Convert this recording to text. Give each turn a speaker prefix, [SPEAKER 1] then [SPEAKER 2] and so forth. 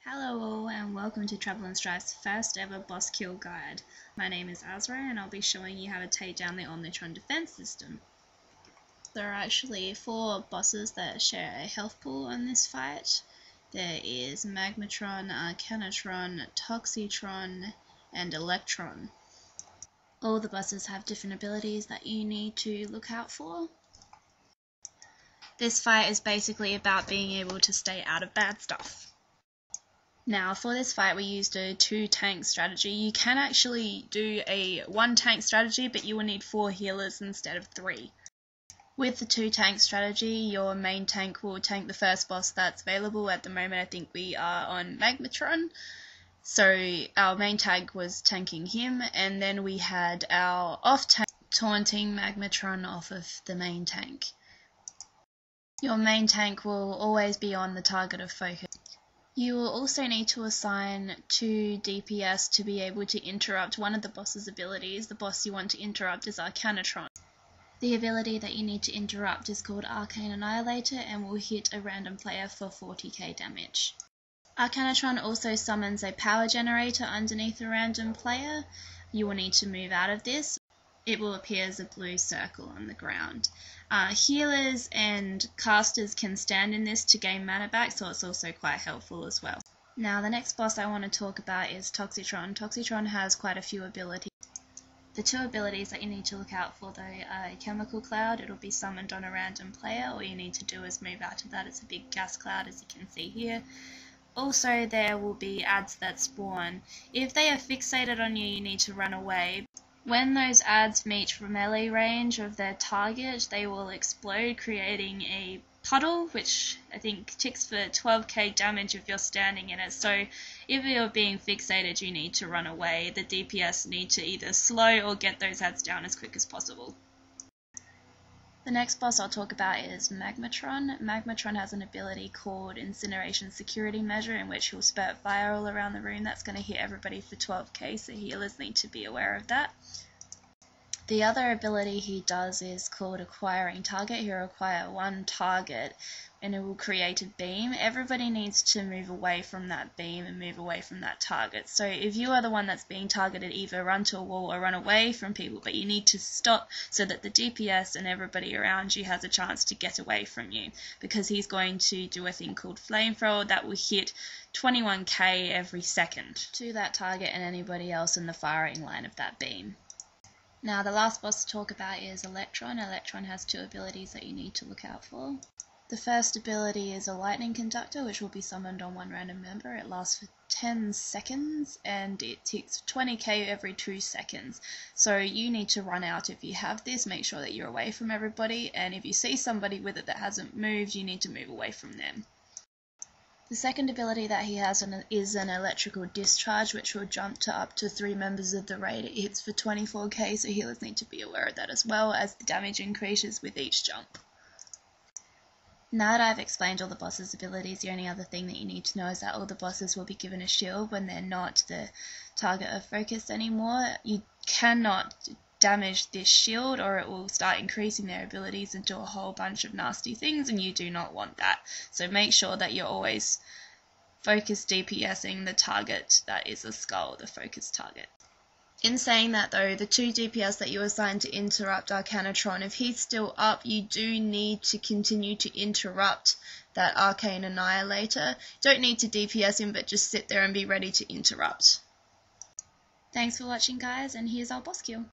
[SPEAKER 1] Hello all and welcome to Trouble and Strife's first ever boss kill guide. My name is Azra and I'll be showing you how to take down the Omnotron defense system. There are actually 4 bosses that share a health pool on this fight. There is Magmatron, Arcanatron, Toxitron and Electron. All the bosses have different abilities that you need to look out for. This fight is basically about being able to stay out of bad stuff. Now for this fight we used a 2-tank strategy. You can actually do a 1-tank strategy, but you will need 4 healers instead of 3. With the 2-tank strategy, your main tank will tank the first boss that's available. At the moment I think we are on Magmatron, so our main tank was tanking him, and then we had our off-tank taunting Magmatron off of the main tank. Your main tank will always be on the target of focus. You will also need to assign 2 DPS to be able to interrupt one of the boss's abilities. The boss you want to interrupt is Arcanatron. The ability that you need to interrupt is called Arcane Annihilator and will hit a random player for 40k damage. Arcanatron also summons a power generator underneath a random player. You will need to move out of this. It will appear as a blue circle on the ground. Healers and casters can stand in this to gain mana back, so it's also quite helpful as well. Now the next boss I want to talk about is Toxitron. Toxitron has quite a few abilities. The 2 abilities that you need to look out for though are a chemical cloud. It'll be summoned on a random player. All you need to do is move out of that. It's a big gas cloud, as you can see here. Also there will be adds that spawn. If they are fixated on you, you need to run away. When those adds meet melee range of their target, they will explode, creating a puddle, which I think ticks for 12k damage if you're standing in it. So if you're being fixated, you need to run away. The DPS need to either slow or get those adds down as quick as possible. The next boss I'll talk about is Magmatron. Magmatron has an ability called Incineration Security Measure, in which he'll spurt fire all around the room. That's going to hit everybody for 12k, so healers need to be aware of that. The other ability he does is called Acquiring Target. He'll acquire 1 target and it will create a beam. Everybody needs to move away from that beam and move away from that target. So if you are the one that's being targeted, either run to a wall or run away from people, but you need to stop so that the DPS and everybody around you has a chance to get away from you, because he's going to do a thing called Flamethrower that will hit 21k every second to that target and anybody else in the firing line of that beam. Now the last boss to talk about is Electron. Electron has 2 abilities that you need to look out for. The first ability is a lightning conductor, which will be summoned on 1 random member. It lasts for 10 seconds and it ticks 20k every 2 seconds. So you need to run out if you have this. Make sure that you're away from everybody, and if you see somebody with it that hasn't moved, you need to move away from them. The second ability that he has is an electrical discharge, which will jump to up to 3 members of the raid. It hits for 24k, so healers need to be aware of that, as well as the damage increases with each jump. Now that I've explained all the bosses' abilities, the only other thing that you need to know is that all the bosses will be given a shield when they're not the target of focus anymore. You cannot damage this shield or it will start increasing their abilities and do a whole bunch of nasty things, and you do not want that. So make sure that you're always focus DPSing the target that is a skull, the focus target. In saying that though, the 2 DPS that you assign to interrupt Arcanatron, if he's still up, you do need to continue to interrupt that Arcane Annihilator. You don't need to DPS him, but just sit there and be ready to interrupt. Thanks for watching guys, and here's our boss kill.